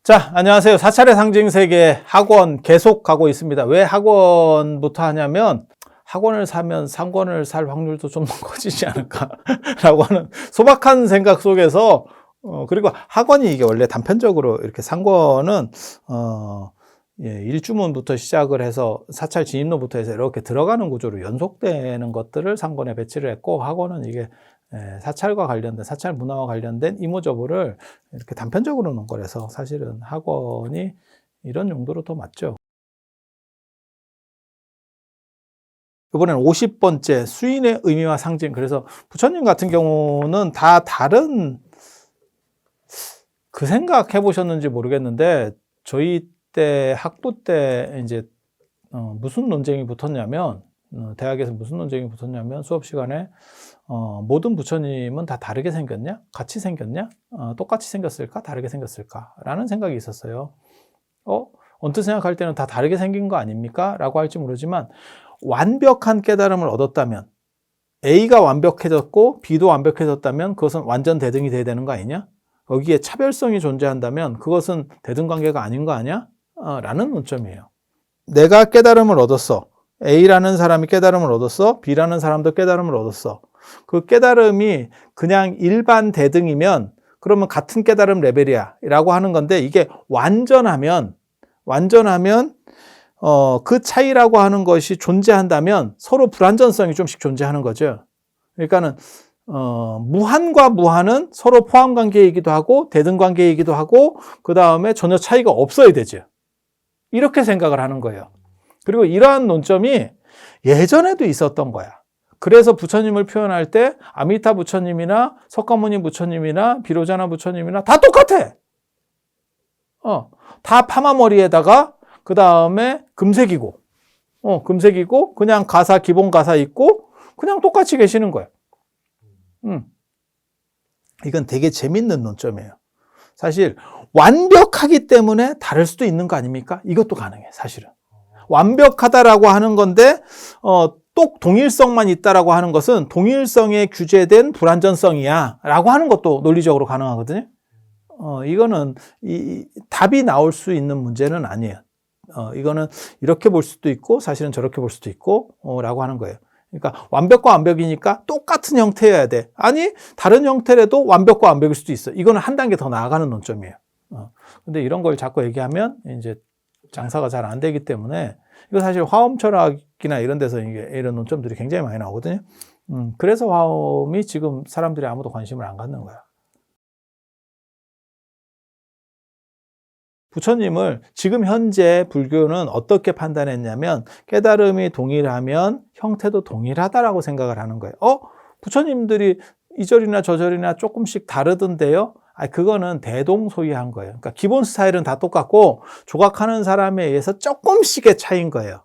자, 안녕하세요. 사찰의 상징 세계 학원 계속 가고 있습니다. 왜 학원부터 하냐면 학원을 사면 상권을 살 확률도 좀 커지지 않을까라고 하는 소박한 생각 속에서 그리고 학원이 이게 원래 단편적으로 이렇게 상권은 일주문부터 시작을 해서 사찰 진입로부터 해서 이렇게 들어가는 구조로 연속되는 것들을 상권에 배치를 했고, 학원은 이게 사찰과 관련된, 사찰 문화와 관련된 이모저모를 이렇게 단편적으로 놓은 거라서 사실은 학원이 이런 용도로 더 맞죠. 이번에는 50번째 수인의 의미와 상징. 그래서 부처님 같은 경우는 다 다른, 그 생각 해보셨는지 모르겠는데, 저희 때 학부 때 이제 무슨 논쟁이 붙었냐면, 대학에서 무슨 논쟁이 붙었냐면, 수업 시간에 모든 부처님은 다 다르게 생겼냐? 같이 생겼냐? 똑같이 생겼을까? 다르게 생겼을까? 라는 생각이 있었어요. 언뜻 생각할 때는 다 다르게 생긴 거 아닙니까? 라고 할지 모르지만, 완벽한 깨달음을 얻었다면, A가 완벽해졌고 B도 완벽해졌다면 그것은 완전 대등이 돼야 되는 거 아니냐? 거기에 차별성이 존재한다면 그것은 대등관계가 아닌 거 아니야? 라는 논점이에요. 내가 깨달음을 얻었어. A라는 사람이 깨달음을 얻었어. B라는 사람도 깨달음을 얻었어. 그 깨달음이 그냥 일반 대등이면 그러면 같은 깨달음 레벨이야 라고 하는 건데, 이게 완전하면 그 차이라고 하는 것이 존재한다면 서로 불완전성이 좀씩 존재하는 거죠. 그러니까는 무한과 무한은 서로 포함 관계이기도 하고 대등 관계이기도 하고, 그 다음에 전혀 차이가 없어야 되죠. 이렇게 생각을 하는 거예요. 그리고 이러한 논점이 예전에도 있었던 거야. 그래서 부처님을 표현할 때 아미타 부처님이나 석가모니 부처님이나 비로자나 부처님이나 다 똑같아. 다 파마머리에다가 그 다음에 금색이고, 그냥 가사, 기본 가사 있고, 그냥 똑같이 계시는 거예요. 이건 되게 재밌는 논점이에요. 사실, 완벽하기 때문에 다를 수도 있는 거 아닙니까? 이것도 가능해, 사실은. 완벽하다라고 하는 건데, 또 동일성만 있다라고 하는 것은 동일성에 규제된 불완전성이야 라고 하는 것도 논리적으로 가능하거든요. 이거는 답이 나올 수 있는 문제는 아니에요. 이거는 이렇게 볼 수도 있고 사실은 저렇게 볼 수도 있고 라고 하는 거예요. 그러니까 완벽과 완벽이니까 똑같은 형태여야 돼. 아니 다른 형태라도 완벽과 완벽일 수도 있어. 이거는 한 단계 더 나아가는 논점이에요. 근데 이런 걸 자꾸 얘기하면 이제 장사가 잘 안 되기 때문에, 이거 사실 화엄 철학이나 이런 데서 이런 논점들이 굉장히 많이 나오거든요. 그래서 화엄이 지금 사람들이 아무도 관심을 안 갖는 거야. 부처님을 지금 현재 불교는 어떻게 판단했냐면, 깨달음이 동일하면 형태도 동일하다라고 생각을 하는 거예요. 부처님들이 이 절이나 저 절이나 조금씩 다르던데요? 그거는 대동소이한 거예요. 그러니까 기본 스타일은 다 똑같고 조각하는 사람에 의해서 조금씩의 차이인 거예요.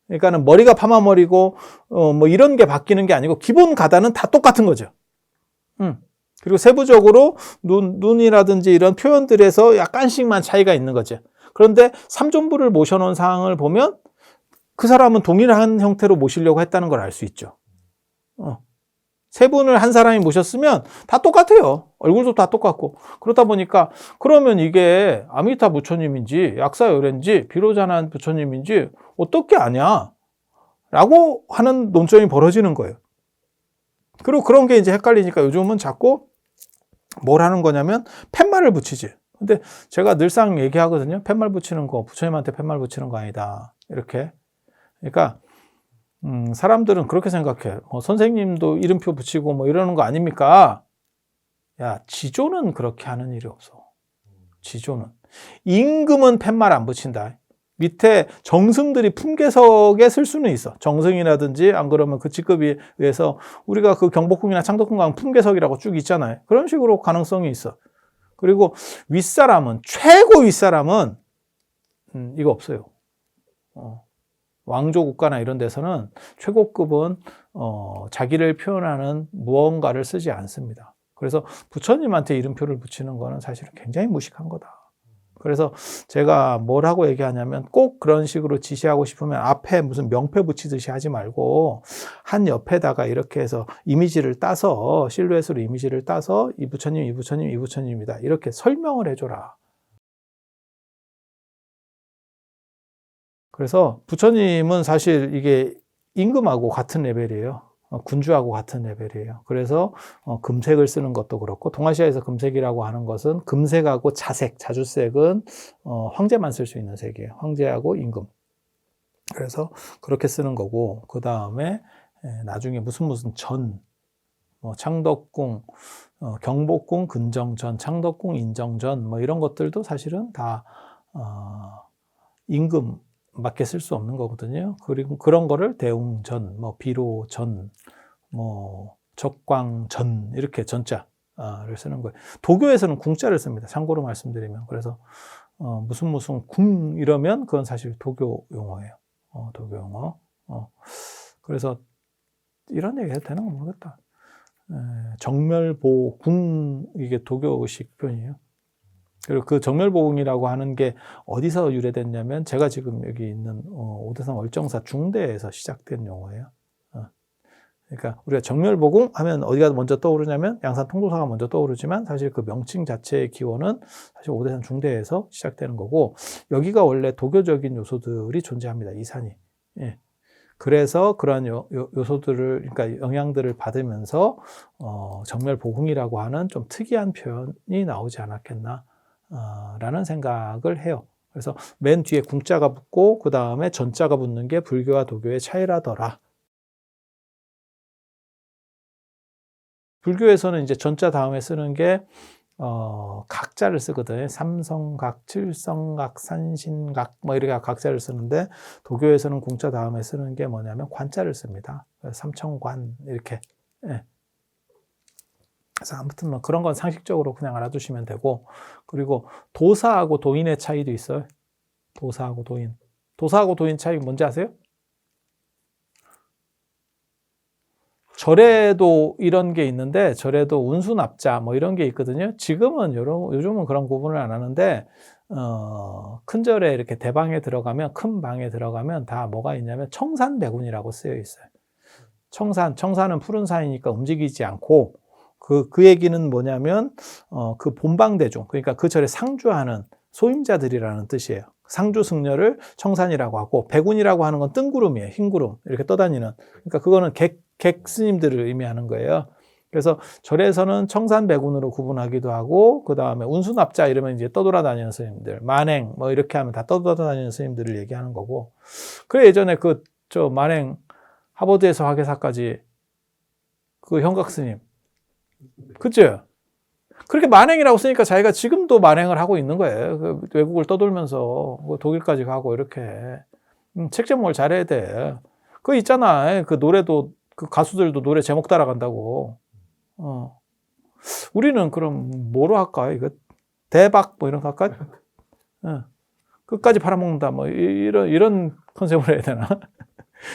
그러니까는 머리가 파마머리고 뭐 이런 게 바뀌는 게 아니고 기본 가다는 다 똑같은 거죠. 그리고 세부적으로 눈이라든지 이런 표현들에서 약간씩만 차이가 있는 거죠. 그런데 삼존부를 모셔놓은 상황을 보면 그 사람은 동일한 형태로 모시려고 했다는 걸 알 수 있죠. 세 분을 한 사람이 모셨으면 다 똑같아요. 얼굴도 다 똑같고. 그러다 보니까 그러면 이게 아미타 부처님인지 약사열애인지 비로자나 부처님인지 어떻게 아냐? 라고 하는 논점이 벌어지는 거예요. 그리고 그런 게 이제 헷갈리니까 요즘은 자꾸 뭘 하는 거냐면 팻말을 붙이지. 근데 제가 늘상 얘기하거든요. 팻말 붙이는 거, 부처님한테 팻말 붙이는 거 아니다. 이렇게. 그러니까 사람들은 그렇게 생각해. 선생님도 이름표 붙이고 뭐 이러는 거 아닙니까? 야, 지조는 그렇게 하는 일이 없어. 지조는. 임금은 팻말 안 붙인다. 밑에 정승들이 품계석에 쓸 수는 있어. 정승이라든지 안 그러면 그 직급에 의해서 우리가 그 경복궁이나 창덕궁 가면 품계석이라고 쭉 있잖아요. 그런 식으로 가능성이 있어. 그리고 윗사람은, 최고 윗사람은 이거 없어요. 왕조 국가나 이런 데서는 최고급은 자기를 표현하는 무언가를 쓰지 않습니다. 그래서 부처님한테 이름표를 붙이는 거는 사실은 굉장히 무식한 거다. 그래서 제가 뭐라고 얘기하냐면, 꼭 그런 식으로 지시하고 싶으면 앞에 무슨 명패 붙이듯이 하지 말고 한 옆에다가 이렇게 해서 이미지를 따서, 실루엣으로 이미지를 따서 이 부처님, 이 부처님, 이 부처님이다 이렇게 설명을 해줘라. 그래서 부처님은 사실 이게 임금하고 같은 레벨이에요. 군주하고 같은 레벨이에요. 그래서 금색을 쓰는 것도 그렇고, 동아시아에서 금색이라고 하는 것은 금색하고 자색, 자주색은 황제만 쓸 수 있는 색이에요. 황제하고 임금. 그래서 그렇게 쓰는 거고, 그 다음에 나중에 무슨 전, 창덕궁, 경복궁, 근정전, 창덕궁, 인정전, 이런 것들도 사실은 다 임금밖에 쓸 수 없는 거거든요. 그리고 그런 거를 대웅전, 비로전, 적광전, 이렇게 전자를 쓰는 거예요. 도교에서는 궁자를 씁니다. 참고로 말씀드리면. 그래서 무슨 궁 이러면 그건 사실 도교 용어예요. 도교 용어. 그래서 이런 얘기 해도 되는 건 모르겠다. 정멸보궁, 이게 도교식 표현이에요. 그리고 그 정멸보궁이라고 하는 게 어디서 유래됐냐면, 제가 지금 여기 있는 오대산 월정사 중대에서 시작된 용어예요. 그러니까 우리가 정멸보궁 하면 어디가 먼저 떠오르냐면 양산 통도사가 먼저 떠오르지만, 사실 그 명칭 자체의 기원은 사실 오대산 중대에서 시작되는 거고, 여기가 원래 도교적인 요소들이 존재합니다. 이 산이. 예. 그래서 그러한 요소들을, 그러니까 영향들을 받으면서 정멸보궁이라고 하는 좀 특이한 표현이 나오지 않았겠나 라는 생각을 해요. 그래서 맨 뒤에 궁자가 붙고 그 다음에 전자가 붙는 게 불교와 도교의 차이라더라. 불교에서는 이제 전자 다음에 쓰는 게 각자를 쓰거든요. 삼성각, 칠성각, 산신각, 이렇게 각자를 쓰는데, 도교에서는 궁자 다음에 쓰는 게 뭐냐면 관자를 씁니다. 삼청관, 이렇게. 예. 그래서 아무튼 그런 건 상식적으로 그냥 알아두시면 되고, 그리고 도사하고 도인의 차이도 있어요. 도사하고 도인. 도사하고 도인 차이 뭔지 아세요? 절에도 이런 게 있는데, 절에도 운수납자 이런 게 있거든요. 지금은 요즘은 그런 구분을 안 하는데, 큰 절에 이렇게 대방에 들어가면, 큰 방에 들어가면 다 뭐가 있냐면 청산백운이라고 쓰여 있어요. 청산은 푸른 산이니까 움직이지 않고, 그 얘기는 뭐냐면 그 본방대중, 그러니까 그 절에 상주하는 소임자들이라는 뜻이에요. 상주 승려를 청산이라고 하고, 백운이라고 하는 건 뜬구름이에요. 흰구름 이렇게 떠다니는. 그러니까 그거는 객 스님들을 의미하는 거예요. 그래서 절에서는 청산백운으로 구분하기도 하고, 그 다음에 운수납자 이러면 이제 떠돌아다니는 스님들, 만행 이렇게 하면 다 떠돌아다니는 스님들을 얘기하는 거고. 그래, 예전에 만행 하버드에서 학예사까지 그 형각 스님, 그죠? 그렇게 만행이라고 쓰니까 자기가 지금도 만행을 하고 있는 거예요. 그 외국을 떠돌면서 독일까지 가고 이렇게. 책 제목을 잘해야 돼. 그거 있잖아. 그 노래도, 그 가수들도 노래 제목 따라간다고. 우리는 그럼 뭐로 할까? 이거 대박 이런 거 할까? 끝까지 팔아먹는다 이런 컨셉으로 해야 되나?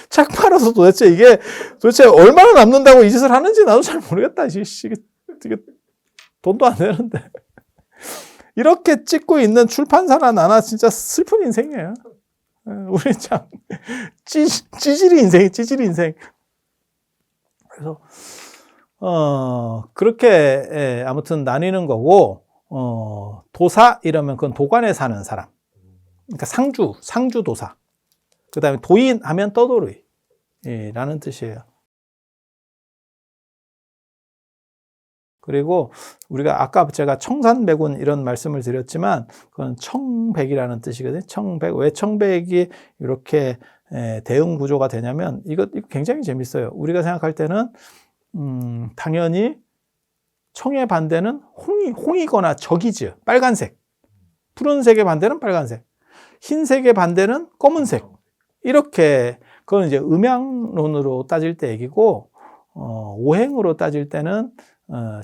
책 팔아서 도대체 얼마나 남는다고 이 짓을 하는지 나도 잘 모르겠다. 이게 돈도 안 되는데. 이렇게 찍고 있는 출판사나 나나 진짜 슬픈 인생이에요. 우리 참 찌질이 인생. 그래서 그렇게 아무튼 나뉘는 거고, 도사 이러면 그건 도관에 사는 사람. 그러니까 상주 도사. 그 다음에 도인 하면 떠돌이라는 뜻이에요. 그리고 우리가 아까 제가 청산백운 이런 말씀을 드렸지만, 그건 청백이라는 뜻이거든요. 청백. 왜 청백이 이렇게 대응 구조가 되냐면, 이거 굉장히 재밌어요. 우리가 생각할 때는 당연히 청의 반대는 홍이거나 적이죠. 빨간색. 푸른색의 반대는 빨간색. 흰색의 반대는 검은색. 이렇게, 그건 이제 음양론으로 따질 때 얘기고, 오행으로 따질 때는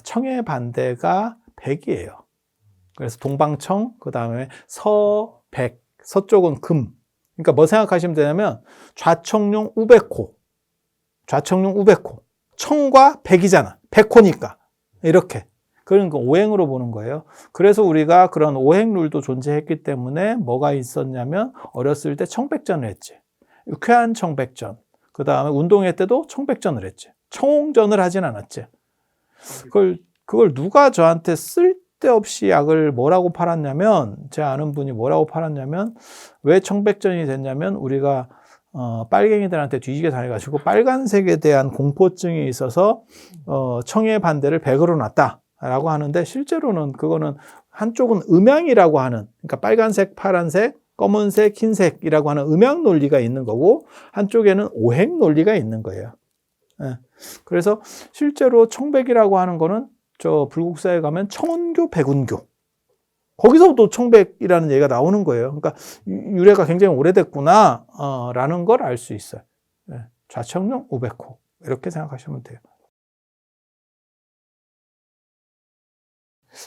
청의 반대가 백이에요. 그래서 동방청, 그 다음에 서백, 서쪽은 금. 그러니까 뭐 생각하시면 되냐면 좌청룡 우백호, 청과 백이잖아. 백호니까. 이렇게. 그러니까 오행으로 보는 거예요. 그래서 우리가 그런 오행룰도 존재했기 때문에 뭐가 있었냐면, 어렸을 때 청백전을 했지. 유쾌한 청백전. 그 다음에 운동회 때도 청백전을 했지. 청홍전을 하진 않았지. 그걸 누가 저한테 쓸데없이 약을 뭐라고 팔았냐면, 제 아는 분이 뭐라고 팔았냐면, 왜 청백전이 됐냐면 우리가 빨갱이들한테 뒤지게 당해가지고 빨간색에 대한 공포증이 있어서 청의 반대를 100으로 놨다라고 하는데, 실제로는 그거는 한쪽은 음양이라고 하는, 그러니까 빨간색, 파란색, 검은색, 흰색이라고 하는 음양 논리가 있는 거고, 한쪽에는 오행 논리가 있는 거예요. 예. 그래서 실제로 청백이라고 하는 거는 저 불국사에 가면 청운교, 백운교, 거기서도 청백이라는 얘기가 나오는 거예요. 그러니까 유래가 굉장히 오래됐구나 라는 걸 알 수 있어요. 예. 좌청룡, 우백호 이렇게 생각하시면 돼요.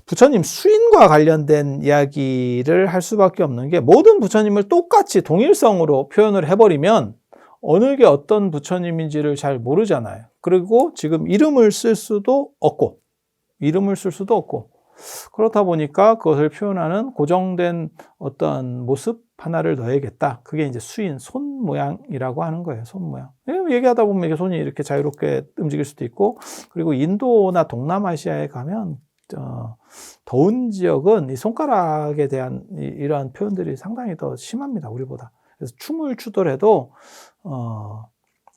부처님 수인과 관련된 이야기를 할 수밖에 없는 게, 모든 부처님을 똑같이 동일성으로 표현을 해버리면 어느 게 어떤 부처님인지를 잘 모르잖아요. 그리고 지금 이름을 쓸 수도 없고, 그렇다 보니까 그것을 표현하는 고정된 어떤 모습 하나를 넣어야겠다. 그게 이제 수인, 손 모양이라고 하는 거예요. 손 모양. 얘기하다 보면 이게 손이 이렇게 자유롭게 움직일 수도 있고, 그리고 인도나 동남아시아에 가면 더운 지역은 이 손가락에 대한 이러한 표현들이 상당히 더 심합니다, 우리보다. 그래서 춤을 추더라도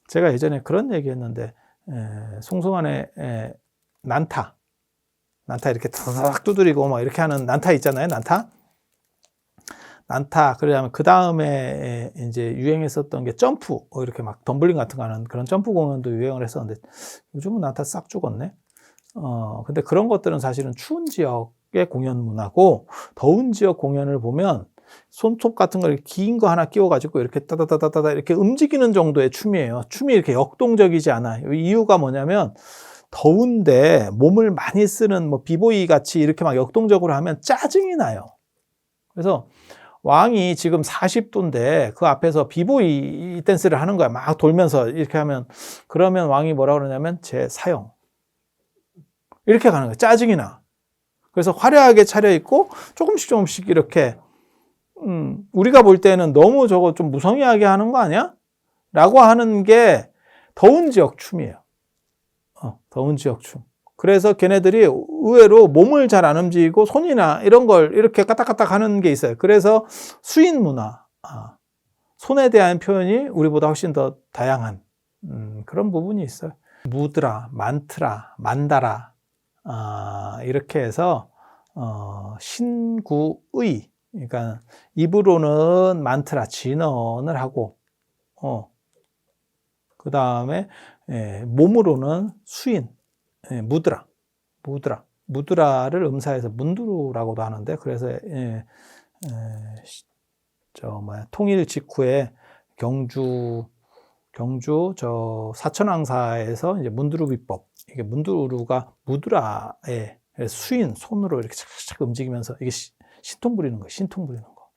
제가 예전에 그런 얘기했는데, 송승환의 난타 이렇게 탁 두드리고 막 이렇게 하는 난타 있잖아요, 난타. 그러면 그 다음에 이제 유행했었던 게 점프, 이렇게 막 덤블링 같은 거 하는 그런 점프 공연도 유행을 했었는데, 요즘은 난타 싹 죽었네. 근데 그런 것들은 사실은 추운 지역의 공연 문화고, 더운 지역 공연을 보면 손톱 같은 걸 긴 거 하나 끼워가지고 이렇게 따다다다다 이렇게 움직이는 정도의 춤이에요. 춤이 이렇게 역동적이지 않아요. 이유가 뭐냐면, 더운데 몸을 많이 쓰는 뭐 비보이 같이 이렇게 막 역동적으로 하면 짜증이 나요. 그래서 왕이 지금 40도인데 그 앞에서 비보이 댄스를 하는 거야. 막 돌면서 이렇게 하면, 그러면 왕이 뭐라 그러냐면 제 사형. 이렇게 가는 거야. 짜증이 나. 그래서 화려하게 차려입고 조금씩 이렇게, 우리가 볼 때는 너무 저거 좀 무성의하게 하는 거 아니야? 라고 하는 게 더운 지역 춤이에요. 더운 지역 춤. 그래서 걔네들이 의외로 몸을 잘 안 움직이고 손이나 이런 걸 이렇게 까딱까딱 하는 게 있어요. 그래서 수인 문화, 손에 대한 표현이 우리보다 훨씬 더 다양한 그런 부분이 있어요. 무드라, 만트라, 만다라, 이렇게 해서 신구의, 그러니까 입으로는 만트라, 진언을 하고, 그 다음에 몸으로는 수인, 무드라를 음사해서 문두루라고도 하는데, 그래서 통일 직후에 경주 저 사천왕사에서 이제 문두루 비법, 이게 문두루가 무드라의 수인, 손으로 이렇게 착착 움직이면서 이게 신통 부리는 거예요. 신통 부리는 거.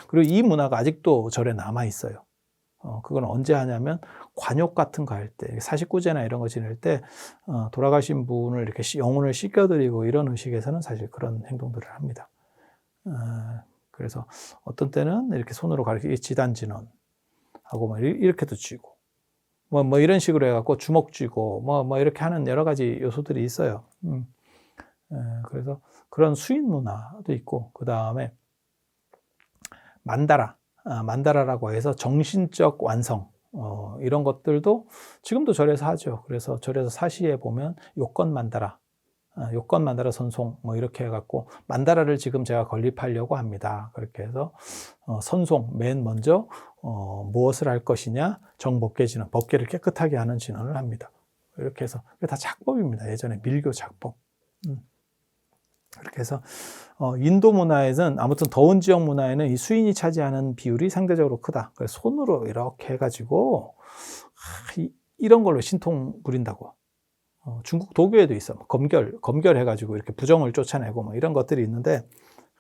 그리고 이 문화가 아직도 절에 남아 있어요. 그건 언제 하냐면 관욕 같은 거 할 때, 사십구제나 이런 거 지낼 때 돌아가신 분을 이렇게 영혼을 씻겨드리고 이런 의식에서는 사실 그런 행동들을 합니다. 그래서 어떤 때는 이렇게 손으로 가리켜 지단진언 하고 뭐 이렇게도 쥐고 뭐 이런 식으로 해갖고 주먹 쥐고 뭐 이렇게 하는 여러 가지 요소들이 있어요. 그래서 그런 수인 문화도 있고, 그 다음에 만다라라고 해서 정신적 완성, 이런 것들도 지금도 절에서 하죠. 그래서 절에서 사시에 보면 요건 만다라 선송 뭐 이렇게 해갖고, 만다라를 지금 제가 건립하려고 합니다. 그렇게 해서 선송, 맨 먼저 무엇을 할 것이냐, 정법계진언, 법계를 깨끗하게 하는 진언을 합니다. 이렇게 해서 다 작법입니다. 예전에 밀교 작법. 그렇게 해서 인도 문화에는, 아무튼 더운 지역 문화에는 이 수인이 차지하는 비율이 상대적으로 크다. 그래서 손으로 이렇게 해가지고 이런 걸로 신통 부린다고. 중국 도교에도 있어. 검결 해가지고 이렇게 부정을 쫓아내고 뭐 이런 것들이 있는데,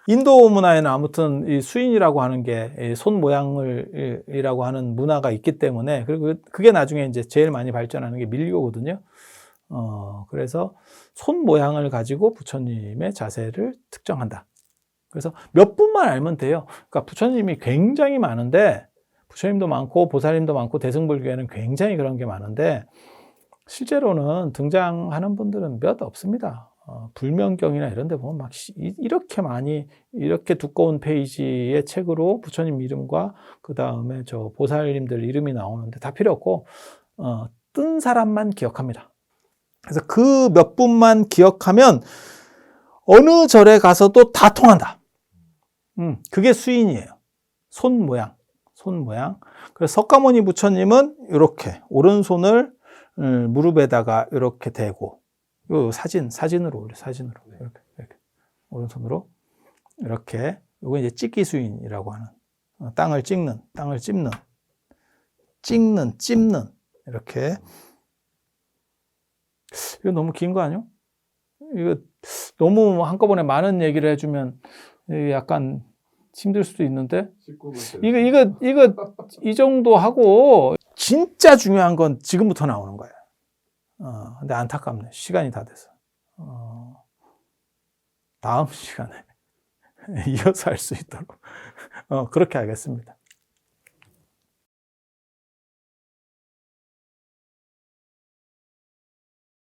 인도 문화에는 아무튼 이 수인이라고 하는 게 손 모양이라고 하는 문화가 있기 때문에, 그리고 그게 나중에 이제 제일 많이 발전하는 게 밀교거든요. 그래서 손 모양을 가지고 부처님의 자세를 특정한다. 그래서 몇 분만 알면 돼요. 그러니까 부처님이 굉장히 많은데, 부처님도 많고 보살님도 많고 대승불교에는 굉장히 그런 게 많은데, 실제로는 등장하는 분들은 몇 없습니다. 불명경이나 이런 데 보면 막 이렇게 많이 이렇게 두꺼운 페이지의 책으로 부처님 이름과 그 다음에 저 보살님들 이름이 나오는데 다 필요 없고 뜬 사람만 기억합니다. 그래서 그 몇 분만 기억하면 어느 절에 가서도 다 통한다. 그게 수인이에요. 손 모양. 그래서 석가모니 부처님은 이렇게 오른손을 무릎에다가 이렇게 대고, 요 사진으로 올려, 사진으로. 이렇게. 오른손으로. 이렇게. 요거 이제 찍기 수인이라고 하는. 땅을 찝는. 이렇게. 이거 너무 긴 거 아니요? 이거 너무 한꺼번에 많은 얘기를 해주면 약간 힘들 수도 있는데, 이거 이 정도 하고, 진짜 중요한 건 지금부터 나오는 거예요. 근데 안타깝네. 시간이 다 돼서. 다음 시간에 이어서 할 수 있도록, 그렇게 하겠습니다.